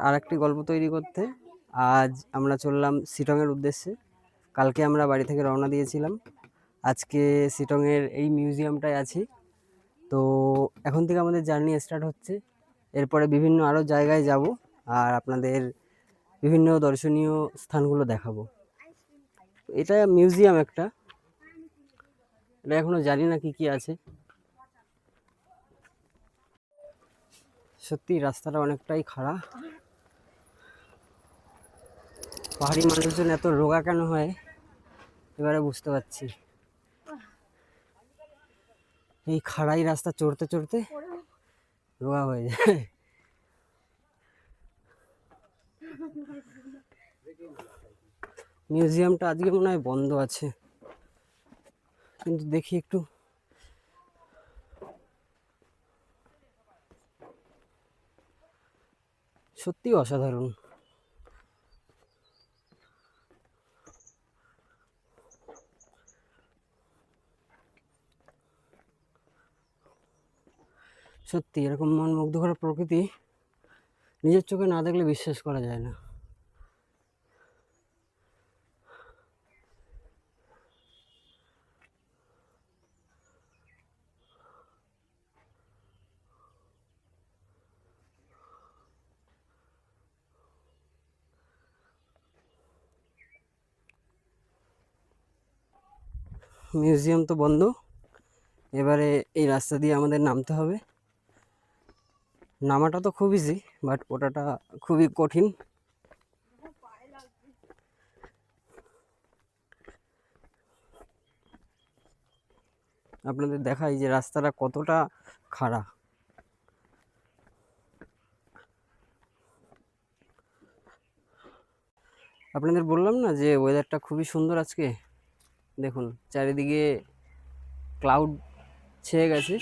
আরেকটি গল্প তৈরি করতে। আজ আমরা চললাম শিলংয়ের উদ্দেশ্যে। কালকে আমরা বাড়ি থেকে রওনা দিয়েছিলাম। আজকে শিলংয়ের এই মিউজিয়ামটায় আছি। তো এখন থেকে আমাদের জার্নি স্টার্ট হচ্ছে। এরপরে বিভিন্ন আরও জায়গায় যাব আর আপনাদের বিভিন্ন দর্শনীয় স্থানগুলো দেখাবো। এটা মিউজিয়াম একটা, এটা এখনো জানি না কি কি আছে। সত্যি রাস্তাটা অনেকটাই খাড়া। পাহাড়ি মানুষজন এত রোগা কেন হয় এবারে বুঝতে পারছি। এই খাড়াই রাস্তা চড়তে চড়তে রোগা হয়ে যায়। মিউজিয়ামটা আজকে মনে হয় বন্ধ আছে, কিন্তু দেখি একটু। সত্যি অসাধারণ। সত্যি এরকম মন মুগ্ধ করা প্রকৃতি নিজের চোখে না দেখলে বিশ্বাস করা যায় না। মিউজিয়াম তো বন্ধ, এবারে এই রাস্তা দিয়ে আমাদের নামতে হবে। নামাটা তো খুব ইজি, বাট ওটাটা খুবই কঠিন। আপনাদের দেখাই যে রাস্তাটা কতটা খাড়া। আপনাদের বললাম না যে ওয়েদারটা খুবই সুন্দর আজকে। দেখুন চারিদিকে ক্লাউড ছেয়ে গেছে,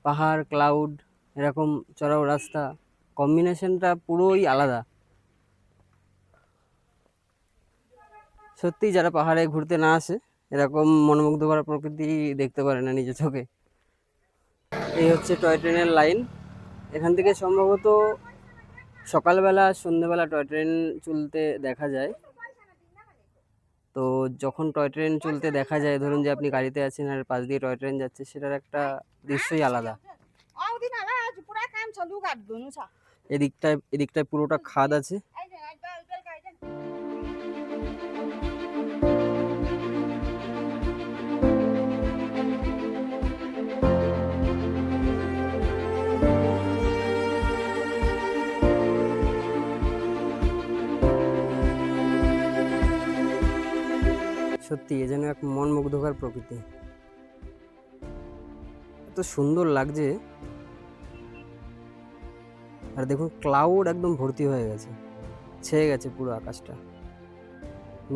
পাহাড় ক্লাউড এরকম চড়াও রাস্তা, কম্বিনেশনটা পুরোই আলাদা। সত্যি যারা পাহাড়ে ঘুরতে না আসে এরকম মনোমুগ্ধ করা প্রকৃতি দেখতে পারে না নিজের চোখে। এই হচ্ছে টয় ট্রেনের লাইন। এখান থেকে সম্ভবত সকালবেলা সন্ধ্যেবেলা টয় ট্রেন চলতে দেখা যায়। তো যখন টয় ট্রেন চলতে দেখা যায়, ধরুন যে আপনি গাড়িতে আছেন আর পাশ দিয়ে টয় ট্রেন যাচ্ছে, সেটার একটা দৃশ্যই আলাদা। এদিকটায় পুরোটা খাদ আছে। সত্যি এ যেন এক মন মুগ্ধকর প্রকৃতি, এত সুন্দর লাগছে। আর দেখুন ক্লাউড একদম ভর্তি হয়ে গেছে, ছেয়ে গেছে পুরো আকাশটা।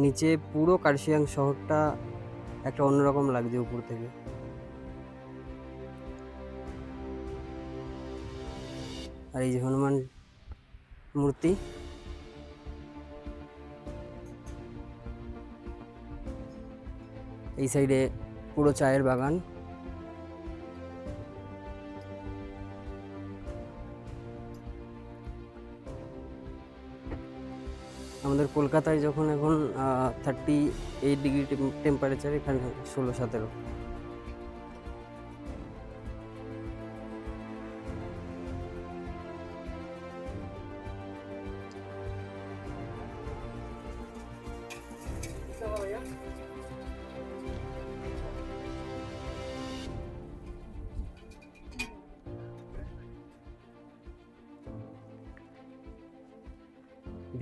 নিচে পুরো কার্শিয়াং শহরটা একটা অন্যরকম লাগছে উপর থেকে। আর এই যে হনুমান মূর্তি, এই সাইডে পুরো চায়ের বাগান। আমাদের কলকাতায় যখন এখন 38 ডিগ্রি টেম্পারেচার, এখানে 16-17।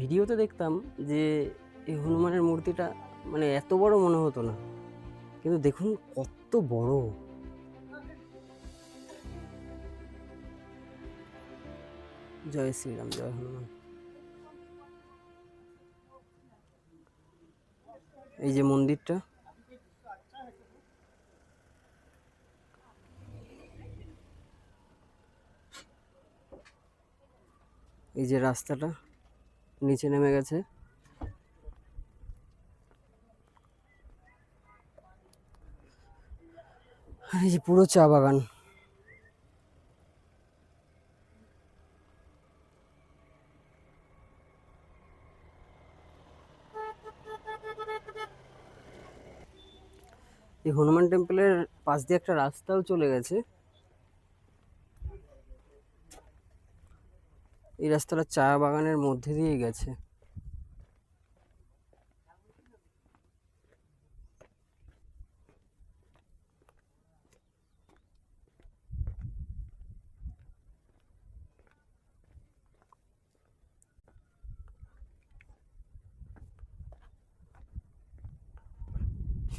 ভিডিওতে দেখতাম যে এই হনুমানের মূর্তিটা মানে এত বড় মনে হতো না, কিন্তু দেখুন কত বড়। জয় শ্রীরাম, জয় হনুমান। এই যে মন্দিরটা, এই যে রাস্তাটা নিচে নেমে গেছে, এই যে পুরো চা বাগান। এই হনুমান টেম্পলের পাশ দিয়ে একটা রাস্তাও চলে গেছে। এই রাস্তাটা চা বাগানের মধ্যে দিয়ে গেছে।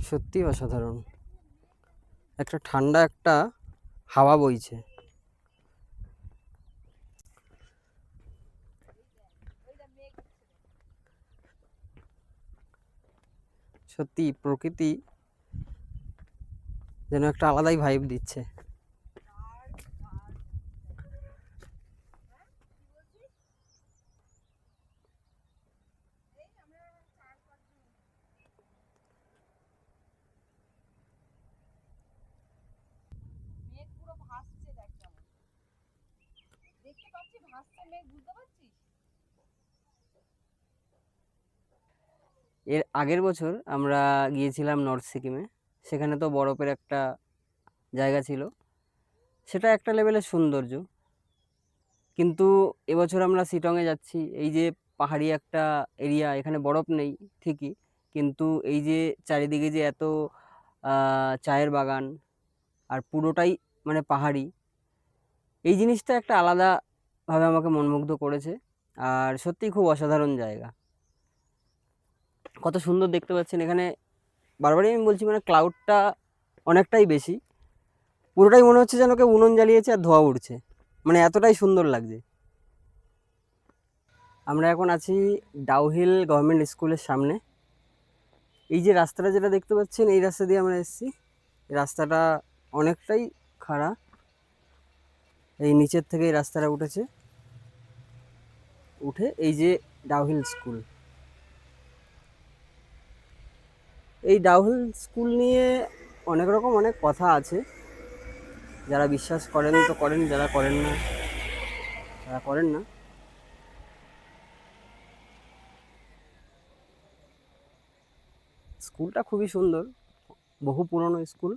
সত্যি অসাধারণ, একটা ঠান্ডা একটা হাওয়া বইছে। সত্যি প্রকৃতি যেন একটা আলাদাই ভাইব দিচ্ছে। এর আগের বছর আমরা গিয়েছিলাম নর্থ সিকিমে, সেখানে তো বরফের একটা জায়গা ছিল, সেটা একটা লেভেলের সৌন্দর্য। কিন্তু এবছর আমরা শিটংয়ে যাচ্ছি, এই যে পাহাড়ি একটা এরিয়া, এখানে বরফ নেই ঠিকই, কিন্তু এই যে চারিদিকে যে এত চায়ের বাগান আর পুরোটাই মানে পাহাড়ি, এই জিনিসটা একটা আলাদাভাবে আমাকে মনমুগ্ধ করেছে। আর সত্যিই খুব অসাধারণ জায়গা, কত সুন্দর দেখতে পাচ্ছেন এখানে। বারবারই আমি বলছি, মানে ক্লাউডটা অনেকটাই বেশি, পুরোটাই মনে হচ্ছে যেন কেউ উনুন জ্বালিয়েছে আর ধোঁয়া উঠছে, মানে এতটাই সুন্দর লাগছে। আমরা এখন আছি ডাউহিল গভর্নমেন্ট স্কুলের সামনে। এই যে রাস্তাটা যেটা দেখতে পাচ্ছেন, এই রাস্তা দিয়ে আমরা এসেছি। রাস্তাটা অনেকটাই খাড়া, এই নিচের থেকে এই রাস্তাটা উঠেছে, উঠে এই যে ডাউহিল স্কুল। এই ডাউহিল স্কুল নিয়ে অনেক রকম অনেক কথা আছে, যারা বিশ্বাস করেন তো করেন, যারা করেন না তারা করেন না। স্কুলটা খুবই সুন্দর, বহু পুরনো স্কুল।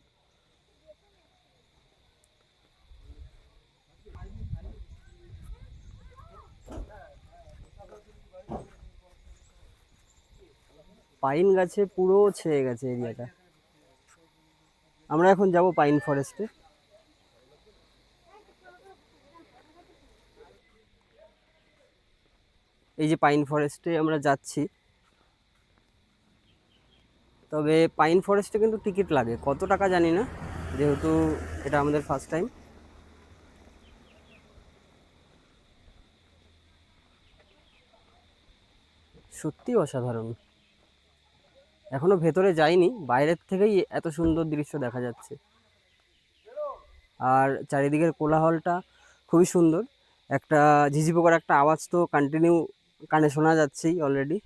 পাইন গাছে পুরো ছেয়ে গেছে এরিয়াটা। আমরা এখন যাব পাইন ফরেস্টে। এই যে পাইন ফরেস্টে আমরা যাচ্ছি, তবে পাইন ফরেস্টে কিন্তু টিকিট লাগে, কত টাকা জানি না, যেহেতু এটা আমাদের ফার্স্ট টাইম। সত্যি অসাধারণ, এখনো ভেতরে যাইনি, বাইরের থেকেই এত সুন্দর দৃশ্য দেখা যাচ্ছে। আর চারিদিকের কোলাহলটা খুবই সুন্দর, একটা ঝিঝি পোকার একটা আওয়াজ তো কন্টিনিউ কানে শোনা যাচ্ছেই অলরেডি।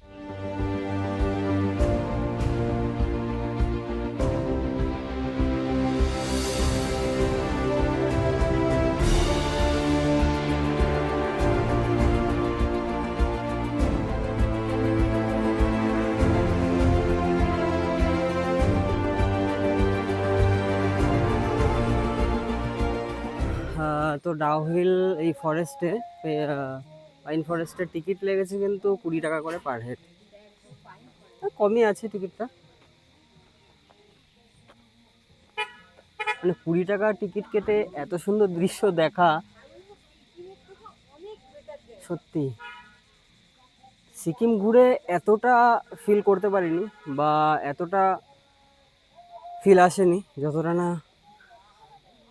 তো ডাউহিল এই ফরেস্টে, পাইন ফরেস্টের টিকিট লেগেছে কিন্তু 20 টাকা করে পার হেড, কমই আছে টিকিটটা। মানে 20 টাকা টিকিট কেটে এত সুন্দর দৃশ্য দেখা, সত্যি সিকিম ঘুরে এতটা ফিল করতে পারিনি, বা এতটা ফিল আসেনি যতটা না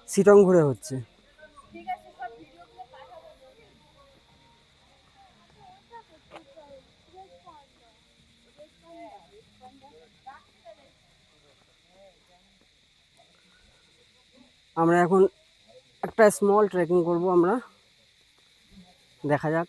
শিটং ঘুরে হচ্ছে। আমরা এখন একটা স্মল ট্রেকিং করব, আমরা দেখা যাক।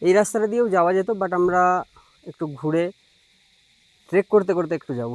এই রাস্তাটা দিয়েও যাওয়া যেত, বাট আমরা একটু ঘুরে ট্রেক করতে করতে একটু যাব।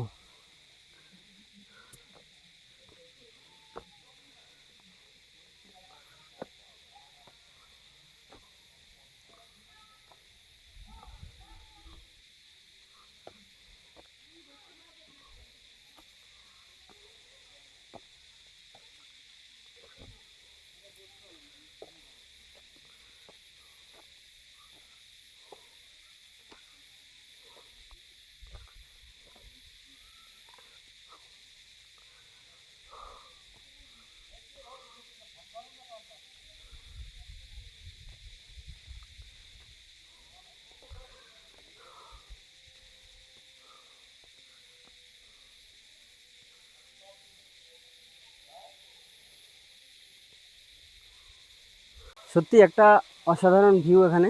সত্যি একটা অসাধারণ ভিউ এখানে,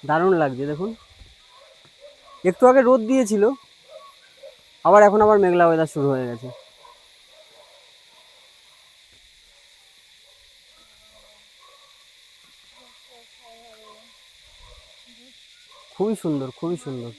দারুণ লাগছে দেখুন। একটু আগে রোদ দিয়েছিল, এখন আবার মেঘলা ওয়েদার শুরু হয়ে গেছে। খুবই সুন্দর, খুবই সুন্দর।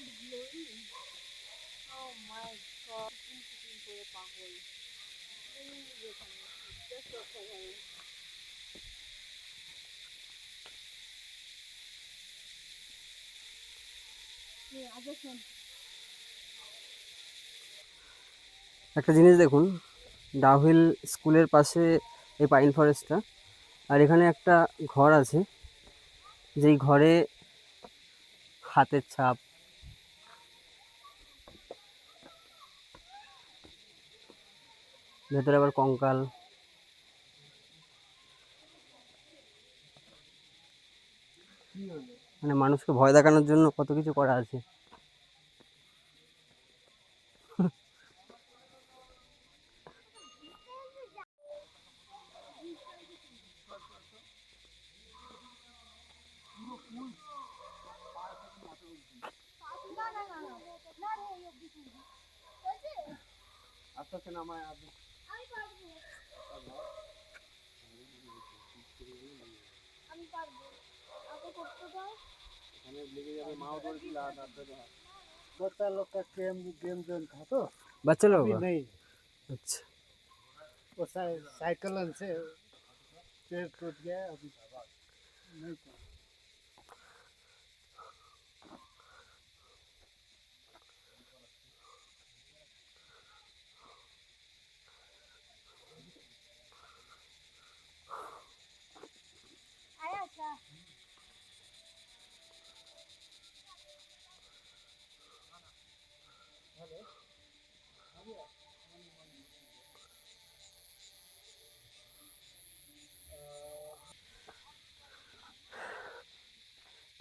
একটা জিনিস দেখুন, ডাউহিল স্কুলের পাশে এই পাইন ফরেস্টটা, আর এখানে একটা ঘর আছে, যেই ঘরে হাতের ছাপ, ভেতরে আবার কঙ্কাল। মানে মানুষকে ভয় দেখানোর জন্য কত কিছু করা আছে। আস্তে আস্তে নামায় बच्चा लोग का गेम गेम जोन था तो बच्चे लोग अभी का? नहीं। अच्छा, वो साइकिल से पेड़ टूट गया अभी नहीं था।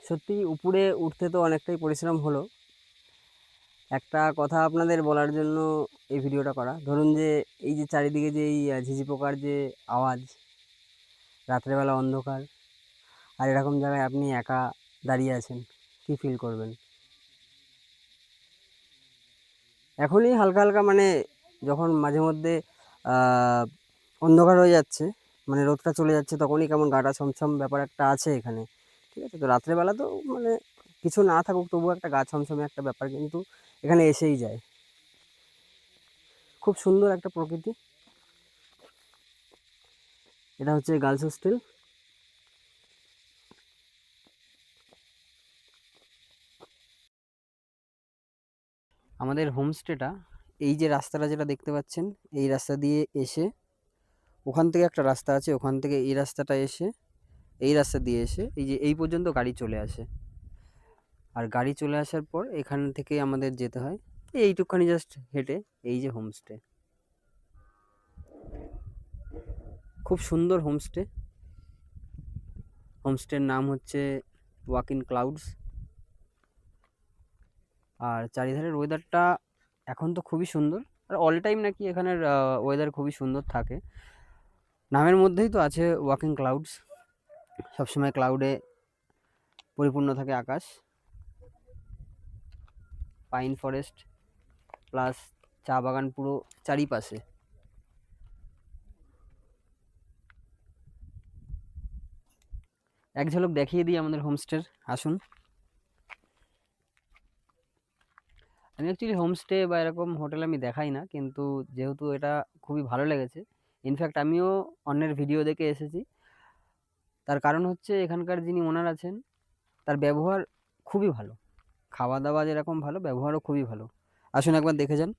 সত্যি উপরে উঠতে তো অনেকটাই পরিশ্রম হলো। একটা কথা আপনাদের বলার জন্য এই ভিডিওটা করা, ধরুন যে এই যে চারিদিকে যে এই ঝিঝি পোকার যে আওয়াজ, রাত্রেবেলা অন্ধকার, আর এরকম জায়গায় আপনি একা দাঁড়িয়ে আছেন, কি ফিল করবেন? এখনই হালকা হালকা মানে যখন মাঝে মধ্যে আহ, অন্ধকার হয়ে যাচ্ছে, মানে রোদটা চলে যাচ্ছে, তখনই কেমন গাটা ছমছম ব্যাপার একটা আছে এখানে। ঠিক আছে, তো রাত্রেবেলা তো মানে কিছু না থাকুক তবুও একটা গা ছমছমে একটা ব্যাপার কিন্তু এখানে এসেই যায়। খুব সুন্দর একটা প্রকৃতি। এটা হচ্ছে গার্লস হোস্টেল। আমাদের হোমস্টেটা এই যে রাস্তাটা যেটা দেখতে পাচ্ছেন, এই রাস্তা দিয়ে এসে, ওখান থেকে একটা রাস্তা আছে, ওখান থেকে এই রাস্তাটা এসে, এই রাস্তা দিয়ে এসে এই যে এই পর্যন্ত গাড়ি চলে আসে। আর গাড়ি চলে আসার পর এখান থেকে আমাদের যেতে হয় এইটুকখানি জাস্ট হেঁটে এই যে হোমস্টে। খুব সুন্দর হোমস্টে। হোমস্টের নাম হচ্ছে ওয়াক ইন ক্লাউডস। আর চারিধারের ওয়েদারটা এখন তো খুবই সুন্দর, আর অল টাইম নাকি এখানের ওয়েদার খুবই সুন্দর থাকে। নামের মধ্যেই তো আছে ওয়াকিং ক্লাউডস, সবসময় ক্লাউডে পরিপূর্ণ থাকে আকাশ। পাইন ফরেস্ট প্লাস চা বাগান পুরো চারিপাশে। এক ঝলক দেখিয়ে দিই আমাদের হোমস্টের, আসুন। আমি অ্যাকচুয়ালি হোমস্টে বা এরকম হোটেল আমি দেখাই না, কিন্তু যেহেতু এটা খুবই ভালো লেগেছে, ইনফ্যাক্ট আমিও অন্যের ভিডিও দেখে এসেছি। তার কারণ হচ্ছে এখানকার যিনি ওনার আছেন, তার ব্যবহার খুবই ভালো। খাওয়া দাওয়া যেরকম ভালো, ব্যবহারও খুবই ভালো। আসুন একবার দেখে যান।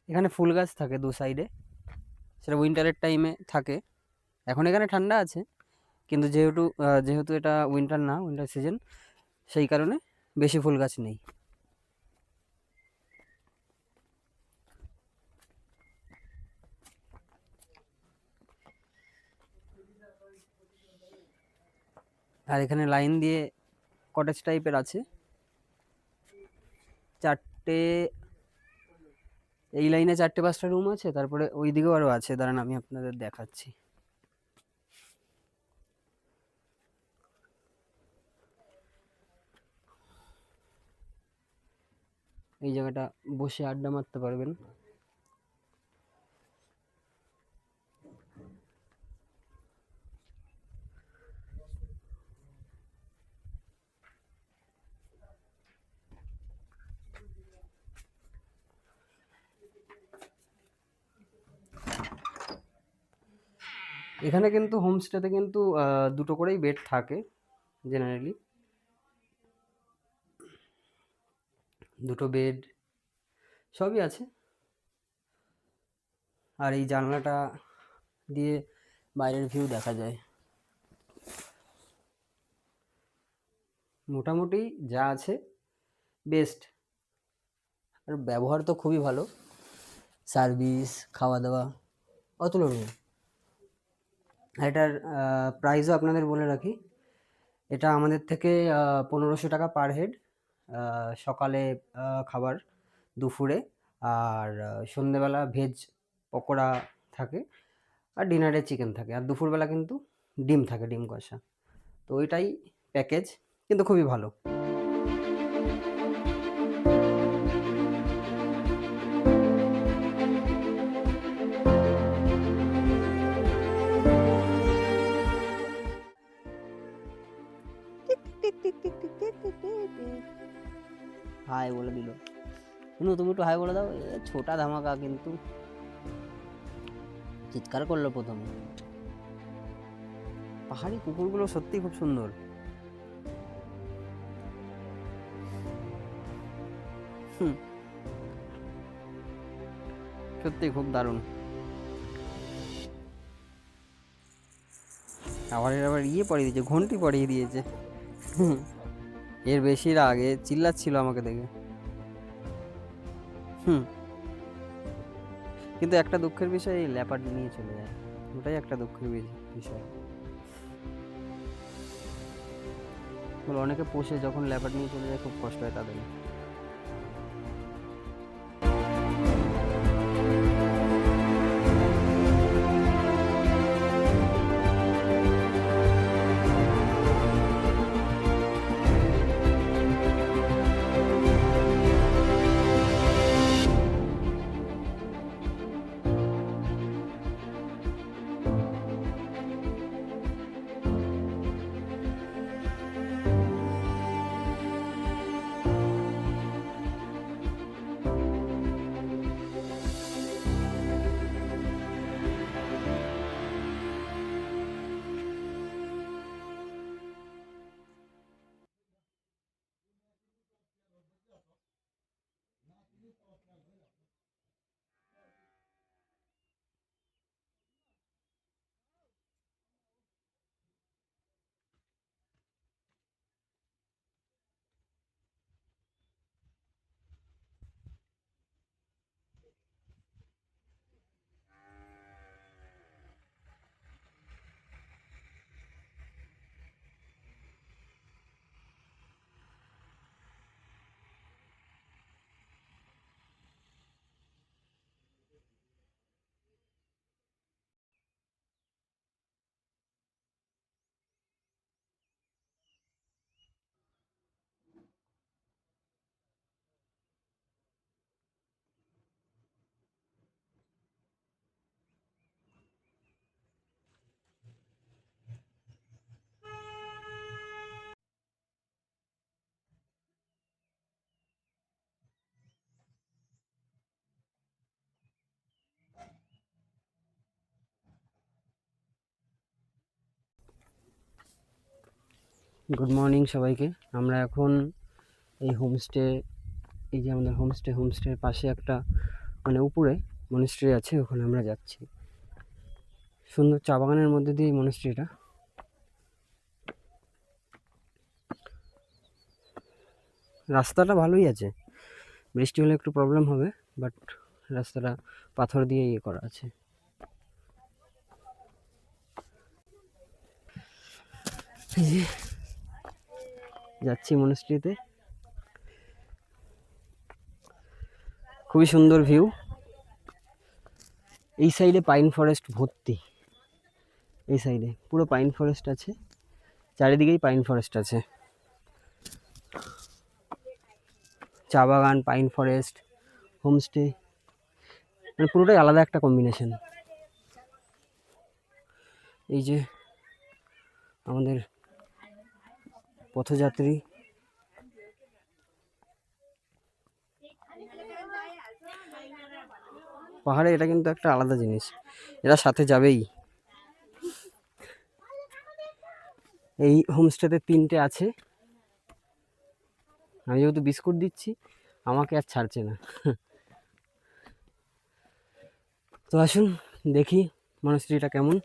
এখানে ফুল গাছ থাকে দু সাইডে, সেটা উইন্টারের টাইমে থাকে। এখন এখানে ঠান্ডা আছে, কিন্তু যেহেতু এটা উইন্টার না, উইন্টার সিজন, সেই কারণে বেশি ফুল গাছ নেই। আর এখানে লাইন দিয়ে কটেজ টাইপের আছে, 4টে এই লাইনে 4-5টা রুম আছে, তারপরে ওই দিকেও আরও আছে, দাঁড়ান আমি আপনাদের দেখাচ্ছি। এই জায়গাটা বসে আড্ডা মারতে পারবেন। এখানে কিন্তু হোমস্টেতে কিন্তু 2টো করেই বেড থাকে জেনারেলি, 2টো বেড সবই আছে। আর এই জানলাটা দিয়ে বাইরের ভিউ দেখা যায়। মোটামুটি যা আছে বেস্ট, আর ব্যবহার তো খুবই ভালো, সার্ভিস, খাওয়া দাওয়া অতুলনীয়। এটার প্রাইসও আপনাদের বলে রাখি, এটা আমাদের থেকে 1500 টাকা পার হেড। সকালে খাবার, দুপুরে, আর সন্ধেবেলা ভেজ পকোড়া থাকে, আর ডিনারে চিকেন থাকে, আর দুপুরবেলা কিন্তু ডিম থাকে, ডিম কষা। তো ওইটাই প্যাকেজ, কিন্তু খুবই ভালো। হাই বলে দিল। শুনো, তুমি একটু হাই বলে দাও। ছোটা ধামাকা, কিন্তু চিৎকার করলো প্রথমে। পাহাড়ি কুকুরগুলো সত্যি খুব সুন্দর। সত্যি খুব দারুণ। আবার ইয়ে পরিয়ে দিয়েছে, ঘন্টি পরিয়ে দিয়েছে। এর বেশি আগে চিল্লাচ্ছিল আমাকে দেখে। কিন্তু একটা দুঃখের বিষয়, এই ল্যাপার্ড নিয়ে চলে যায়, ওটাই একটা দুঃখের বিষয়। অনেকে পোষে, যখন ল্যাপার্ড নিয়ে চলে যায় খুব কষ্ট হয় তাদের। গুড মর্নিং সবাইকে। আমরা এখন এই হোমস্টে, এই যে আমাদের হোমস্টের পাশে একটা মানে উপরে মনিস্ট্রি আছে, ওখানে আমরা যাচ্ছি। সুন্দর চা বাগানের মধ্যে দিয়ে এই মনিস্ট্রিটা। রাস্তাটা ভালোই আছে, বৃষ্টি হলে একটু প্রবলেম হবে, বাট রাস্তাটা পাথর দিয়ে ইয়ে করা আছে। যাচ্ছি মনিস্ট্রিতে। খুবই সুন্দর ভিউ। এই সাইডে পাইন ফরেস্ট ভর্তি, এই সাইডে পুরো পাইন ফরেস্ট আছে, চারিদিকেই পাইন ফরেস্ট আছে, চা বাগান, পাইন ফরেস্ট, হোমস্টে, মানে পুরোটাই আলাদা একটা কম্বিনেশন। এই যে আমাদের পথযাত্রী, পাহাড়ে এটা কিন্তু একটা আলাদা জিনিস, এরা সাথে যাবেই। এই হোমস্টেতে 3টে আছে, আমি যেহেতু বিস্কুট দিচ্ছি আমাকে আর ছাড়ছে না। তো আসুন দেখি মনস্ট্রিটা কেমন।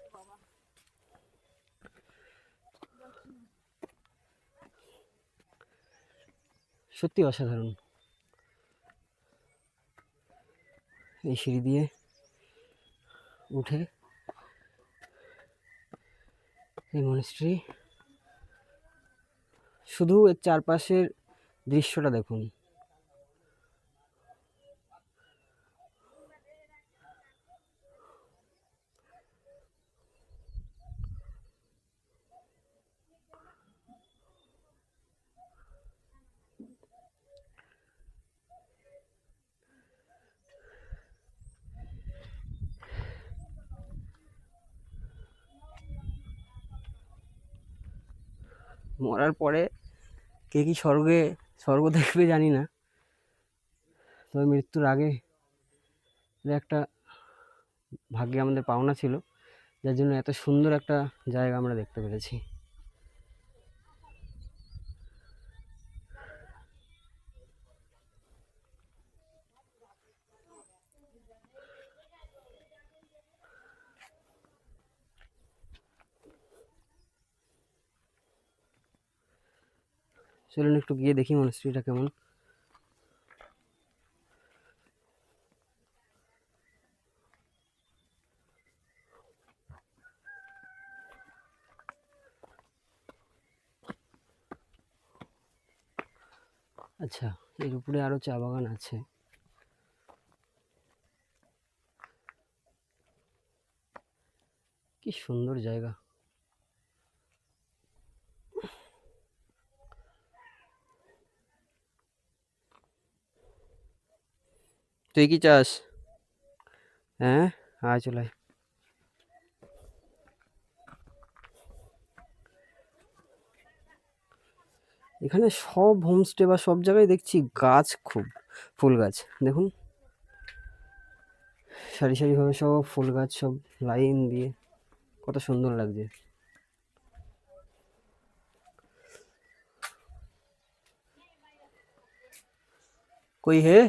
সত্যি অসাধারণ। এই সিঁড়ি দিয়ে উঠে এই মনস্ট্রি, শুধু এর চারপাশের দৃশ্যটা দেখুন। মরার পরে কে কি স্বর্গ দেখবে জানি না, তবে মৃত্যুর আগে এটা একটা ভাগ্যে আমাদের পাওনা ছিল, যার জন্য এত সুন্দর একটা জায়গা আমরা দেখতে পেরেছি। চলুন একটু গিয়ে দেখি মনস্ট্রিটা কেমন। আচ্ছা, এর উপরে আরো চা বাগান আছে। কি সুন্দর জায়গা। তুই কি চাস? হ্যাঁ, আয় চলে আয়। এখানে সব হোমস্টে বা সব জায়গায় দেখছি গাছ, খুব ফুল গাছ। দেখুন সারি সারিভাবে সব ফুল গাছ, সব লাইন দিয়ে, কত সুন্দর লাগছে। কই হে,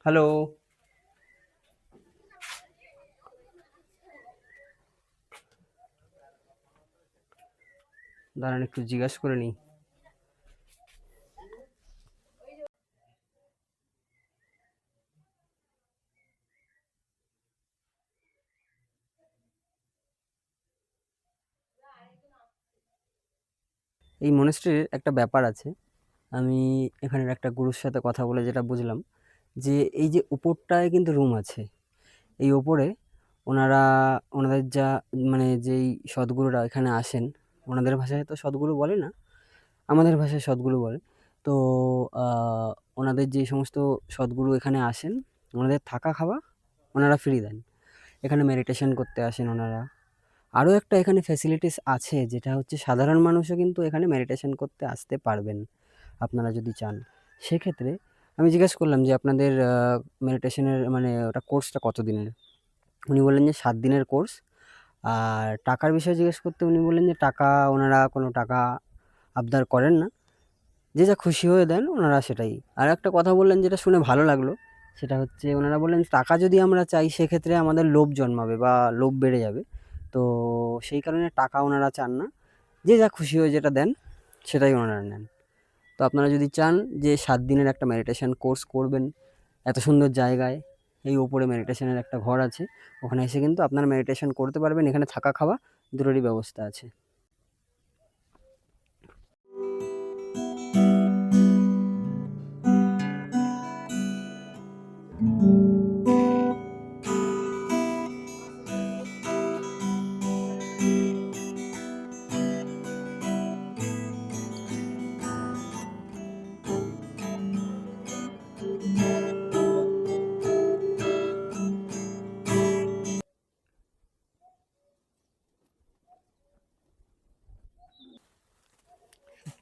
হ্যালো, দাঁড়ান একটু জিজ্ঞাসা করে নিই। এই মনেস্ট্রির একটা ব্যাপার আছে, আমি এখানের একটা গুরুর সাথে কথা বলে যেটা বুঝলাম, যে এই যে উপরটায় কিন্তু রুম আছে, এই ওপরে ওনারা ওনাদের যা মানে যেই সদ্গুরুরা এখানে আসেন, ওনাদের ভাষায় তো সদ্গুরু বলে না, আমাদের ভাষায় সদ্গুরু বলে। তো ওনাদের যে সমস্ত সদ্গুরু এখানে আসেন, ওনাদের থাকা খাওয়া ওনারা ফ্রি দেন। এখানে মেডিটেশন করতে আসেন ওনারা। আরও একটা এখানে ফ্যাসিলিটিস আছে, যেটা হচ্ছে সাধারণ মানুষও কিন্তু এখানে মেডিটেশন করতে আসতে পারবেন আপনারা যদি চান। সেক্ষেত্রে আমি জিজ্ঞেস করলাম যে আপনাদের মেডিটেশনের মানে ওটা কোর্সটা কত দিনের? উনি বললেন যে 7 দিনের কোর্স। আর টাকার বিষয়ে জিজ্ঞেস করতে উনি বললেন যে টাকা ওনারা কোনো টাকা আবদার করেন না, যে যা খুশি হয়ে দেন ওনারা সেটাই। আর একটা কথা বললেন যেটা শুনে ভালো লাগলো, সেটা হচ্ছে ওনারা বললেন টাকা যদি আমরা চাই সেক্ষেত্রে আমাদের লোভ জন্মাবে বা লোভ বেড়ে যাবে। তো সেই কারণে টাকা ওনারা চান না, যে যা খুশি হয়ে যেটা দেন সেটাই ওনারা নেন। তো আপনারা যদি চান যে 7 দিনের একটা মেডিটেশন কোর্স করবেন এত সুন্দর জায়গায়, এই ওপরে মেডিটেশনের একটা ঘর আছে, ওখানে এসে কিন্তু আপনারা মেডিটেশন করতে পারবেন। এখানে থাকা খাওয়া দুটোরই ব্যবস্থা আছে।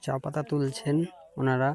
চা পাতা তুলছেন ওনারা।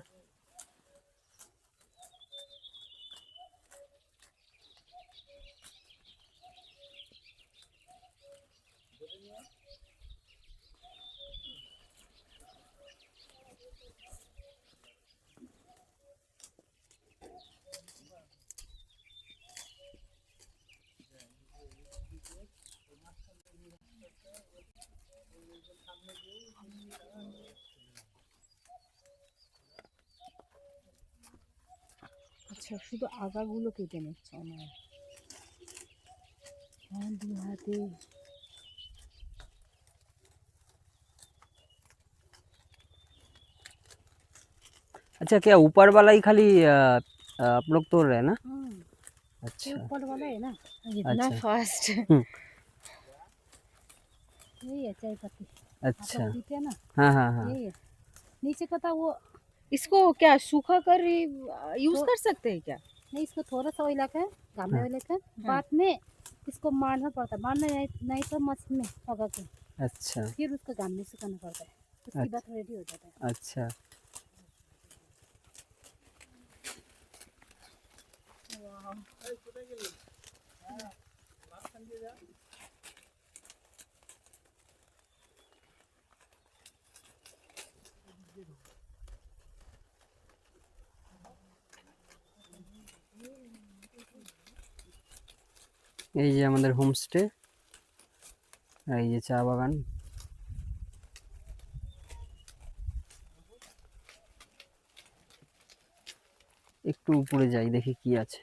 আচ্ছা, শুধু আগাগুলো কেটে নিচ্ছে আমার। হ্যাঁ, দু হাতে। अच्छा क्या ऊपर वाला ही खाली आप लोग तोड़ रहे हैं ना? हाँ, ये अच्छा ऊपर वाला है ना, इतना अच्छा फास्ट। हम्म, यही है चाय पत्ती, आप अच्छा लोग पीते हैं ना, हाँ हाँ हाँ यही है। नीचे का था वो, इसको क्या सूखा कर यूज कर सकते हैं क्या? नहीं, इसको थोड़ा सा ऑयल है, गामले हाँ वाले का, बाद में इसको मारना पड़ता है, मारना नहीं तो मशीन में पका के अच्छा फिर उसको गामले से करना पड़ता है, उसके बाद रेडी हो जाता है। अच्छा এই যে আমাদের হোমস্টে আর এই যে চা বাগান। একটু উপরে যাই দেখি কি আছে।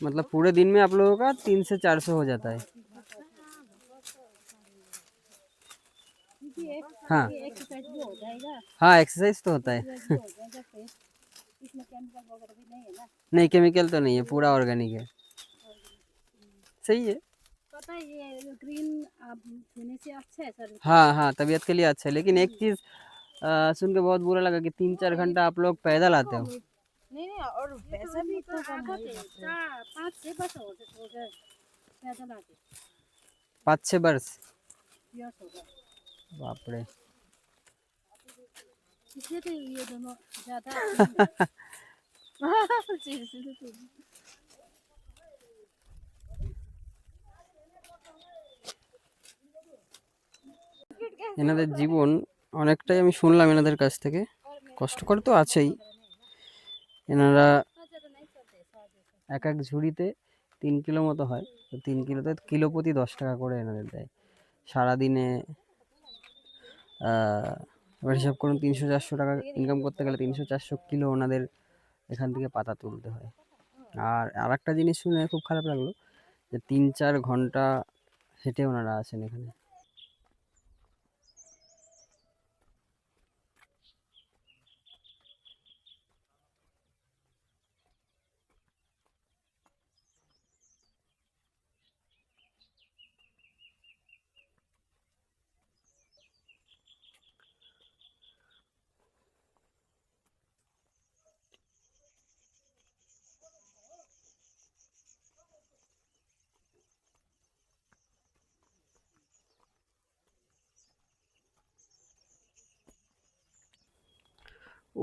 मतलब पूरे दिन में आप लोगों का 300 से 400 हो जाता है? हाँ एक्सरसाइज भी हो जाएगा, हाँ एक्सरसाइज तो होता है। भी हो जाएगा फिर। इसमें केमिकल वगैरह भी नहीं है ना। नहीं केमिकल तो नहीं है, पूरा ऑर्गेनिक है। सही है। पता है ये ग्रीन आप पीने से अच्छा है सर। हाँ हाँ तबीयत के लिए अच्छा है, लेकिन एक चीज़ सुन के बहुत बुरा लगा कि 3-4 घंटा आप लोग पैदल आते हो। नहीं नहीं, और पैसा भी इतना कम है, 5-6 बस हो गए पैदल आके 5-6 वर्ष? यस हो गया, बाप रे। इसलिए तो ये दोनों ज़्यादा এনাদের জীবন অনেকটাই আমি শুনলাম এনাদের কাছ থেকে, কষ্টকর তো আছেই। এনারা এক এক ঝুড়িতে 3 কিলো মতো হয়, তো 3 কিলোতে কিলো প্রতি 10 টাকা করে এনাদের দেয় সারাদিনে। এবার হিসাব করুন 300-400 টাকা ইনকাম করতে গেলে 300-400 কিলো ওনাদের এখান থেকে পাতা তুলতে হয়। আর আরেকটা জিনিস শুনে খুব খারাপ লাগলো যে 3-4 ঘন্টা হেঁটে ওনারা আসেন এখানে।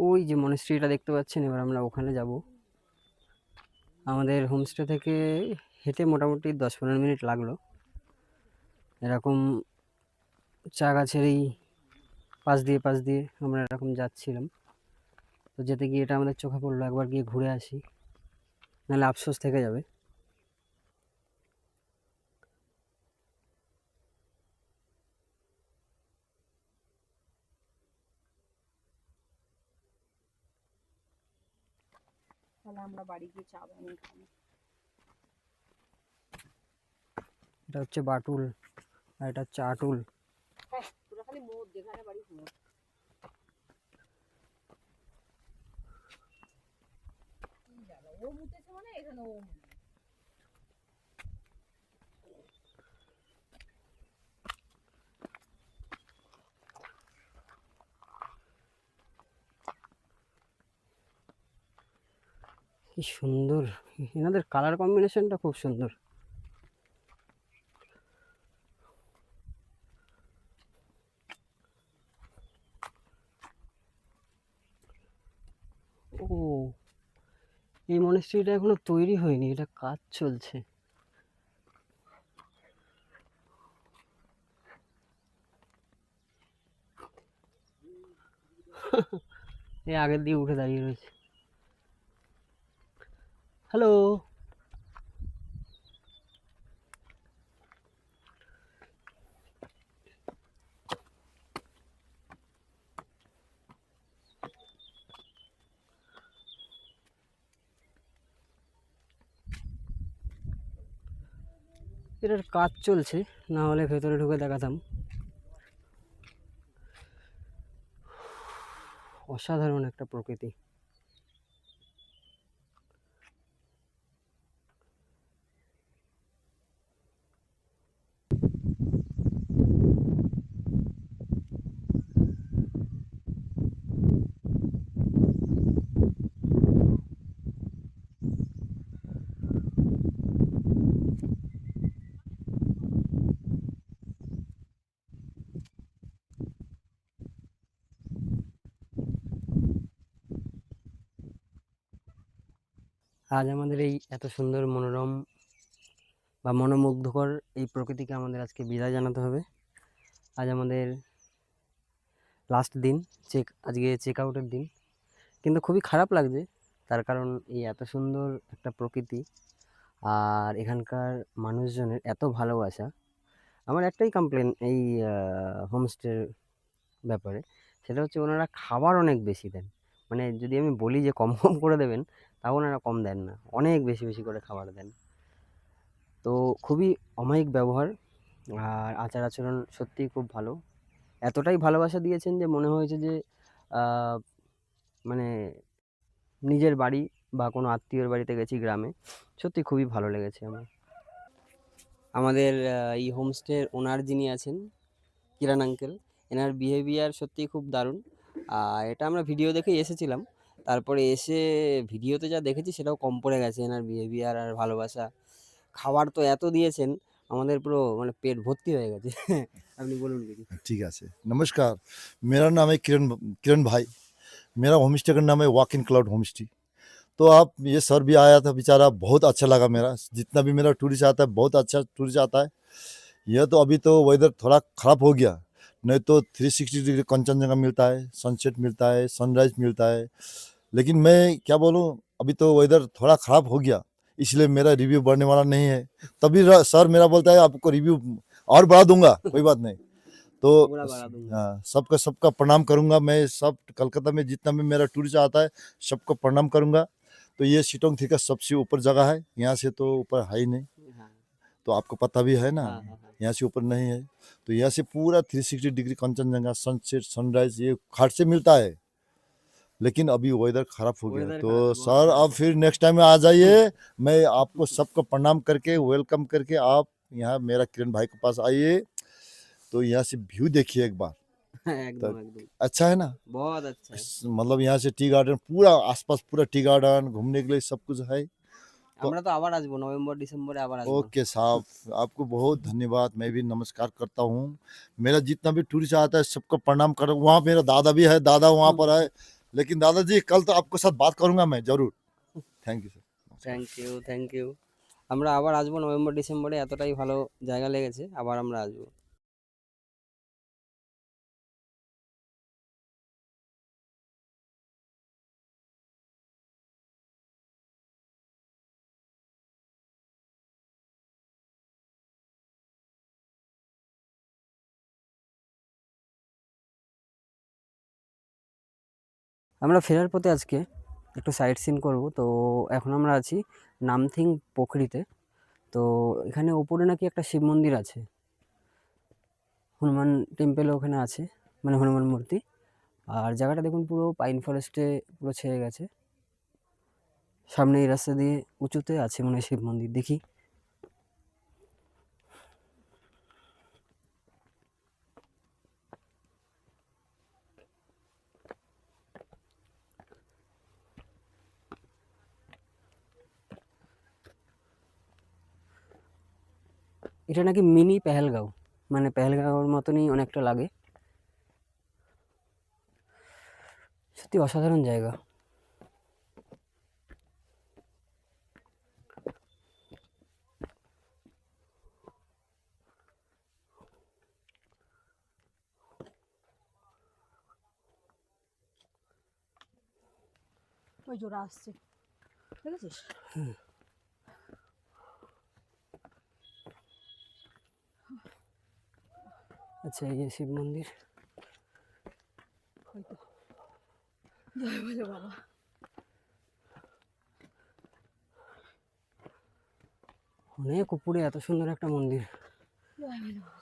ওই যে মনেস্ট্রিটা দেখতে পাচ্ছেন, এবার আমরা ওখানে যাব। আমাদের হোমস্টে থেকে হেঁটে মোটামুটি 10-15 মিনিট লাগলো। এরকম চা গাছের এই পাশ দিয়ে আমরা এরকম যাচ্ছিলাম, তো যেতে গিয়ে এটা আমাদের চোখে পড়লো, একবার গিয়ে ঘুরে আসি, নাহলে আফসোস থেকে যাবে। তাহলে আমরা বাড়ি গিয়ে চা বানিয়ে খাবো। এটা হচ্ছে বাটুল আর এটা হচ্ছে আটুল। তোরা খালি মোট যেখানে বাড়ি মোট। ও মুতেছে মানে এখানে ও কি সুন্দর, এনাদের কালার কম্বিনেশনটা খুব সুন্দর। ও, এই মনেস্ট্রিটা এখনো তৈরি হয়নি, এটা কাজ চলছে। এই আগের দিকে উঠে দাঁড়িয়ে রয়েছে। হ্যালো। এটার কাজ চলছে, না হলে ভেতরে ঢুকে দেখাতাম। অসাধারণ একটা প্রকৃতি। আজ আমাদের এই এত সুন্দর মনোরম বা মনোমুগ্ধকর এই প্রকৃতিকে আমাদের আজকে বিদায় জানাতে হবে। আজ আমাদের লাস্ট দিন, আজকে চেক আউটের দিন। কিন্তু খুবই খারাপ লাগছে, তার কারণ এই এত সুন্দর একটা প্রকৃতি আর এখানকার মানুষজনের এত ভালোবাসা। আমার একটাই কমপ্লেন এই হোমস্টের ব্যাপারে, সেটা হচ্ছে ওনারা খাবার অনেক বেশি দেন। মানে যদি আমি বলি যে কম কম করে দেবেন, তাও ওনারা কম দেন না, অনেক বেশি বেশি করে খাবার দেন। তো খুবই অমায়িক ব্যবহার আর আচার আচরণ সত্যিই খুব ভালো। এতটাই ভালোবাসা দিয়েছেন যে মনে হয়েছে যে আহ, মানে নিজের বাড়ি বা কোনো আত্মীয়র বাড়িতে গেছি গ্রামে। সত্যি খুবই ভালো লেগেছে আমার। আমাদের এই হোমস্টের ওনার যিনি আছেন, কিরান আঙ্কেল, এনার বিহেভিয়ার সত্যিই খুব দারুণ। আর এটা আমরা ভিডিও দেখেই এসেছিলাম, তারপরে এসে ভিডিওতে যা দেখেছি সেটাও কম পড়ে গেছে এনার বিহেভিয়ার আর ভালোবাসা। খাবার তো এত দিয়েছেন, আমাদের পুরো মানে পেট ভর্তি হয়ে গেছে। আপনি বলুন কিছু। ठीक है नमस्कार, मेरा नाम है किरण किरण भाई। मेरा होम स्टे का नाम है walk in cloud home stay. तो आप ये सर भी आया था बेचारा, बहुत अच्छा लगा मेरा। जितना भी मेरा टूरिस्ट आता है बहुत अच्छा टूरिस्ट आता है। यह तो अभी तो वेदर थोड़ा ख़राब हो गया, नहीं तो 360 डिग्री कंचनजंगा मिलता है, सनसेट मिलता है, सनराइज मिलता है। लेकिन मैं क्या बोलूँ, अभी तो वेदर थोड़ा ख़राब हो गया, इसलिए मेरा रिव्यू बढ़ने वाला नहीं है। तभी सर मेरा बोलता है आपको रिव्यू और बढ़ा दूंगा, कोई बात नहीं। तो पूरा बढ़ा दूंगा। हाँ, सबका सबका प्रणाम करूंगा मैं। सब कलकत्ता में जितना भी मेरा टूरिस्ट आता है सबको प्रणाम करूंगा। तो ये सिटोंग थी का सबसे ऊपर जगह है, यहाँ से तो ऊपर है ही नहीं, हाँ तो आपको पता भी है ना। हाँ हाँ हाँ। यहाँ से ऊपर नहीं है, तो यहाँ से पूरा 360 डिग्री कंचनजंगा, सनसेट, सनराइज ये घाट से मिलता है। लेकिन अभी वेदर खराब हो गया, वेदर तो खराब है, बहुत सर खराब अब फिर नेक्स्ट टाइम में आ जाइए। मैं आपको सबको प्रणाम करके वेलकम करके आप यहाँ मेरा किरण भाई के पास आइए, तो यहाँ से व्यू देखिए एक बार। है। एकदम एकदम अच्छा है ना, बहुत अच्छा है। मतलब यहाँ से टी गार्डन पूरा आसपास, पूरा टी गार्डन घूमने के लिए सब कुछ है। আমরা তো আবার আসবো নভেম্বর ডিসেম্বরে আবার আসবো। ओके साहब, आपको बहुत धन्यवाद। मैं भी नमस्कार करता हूँ। मेरा जितना भी टूरिस्ट आता है सबको प्रणाम करो। वहाँ मेरा दादा भी है, दादा वहाँ पर है। लेकिन दादाजी कल तो आपके साथ बात करूंगा मैं जरूर। Thank you sir. Thank you thank you. আমরা আবার আসবো নভেম্বর ডিসেম্বরে, এতটাই ভালো জায়গা লেগেছে, আবার আমরা আসবো। আমরা ফেরার পথে আজকে একটু সাইট সিন করবো। তো এখন আমরা আছি নামথিং পোখরিতে। তো এখানে ওপরে নাকি একটা শিব মন্দির আছে, হনুমান টেম্পেলও ওখানে আছে, মানে হনুমান মূর্তি। আর জায়গাটা দেখুন পুরো পাইন ফরেস্টে পুরো ছেয়ে গেছে। সামনে এই রাস্তা দিয়ে উঁচুতে আছে মনে হয় শিব মন্দির, দেখি। এটা নাকি মিনি পেহেলগাঁও, মানে পেহেলগাঁওর মতনই অনেকটা লাগে। সত্যি অসাধারণ জায়গা। ওই জোড়া আসছে, দেখেছিস? আচ্ছা, এই যে শিব মন্দির। ওই তো, জয় বলে বাবা। অনেক উপরে এত সুন্দর একটা মন্দির। জয় বলে বাবা।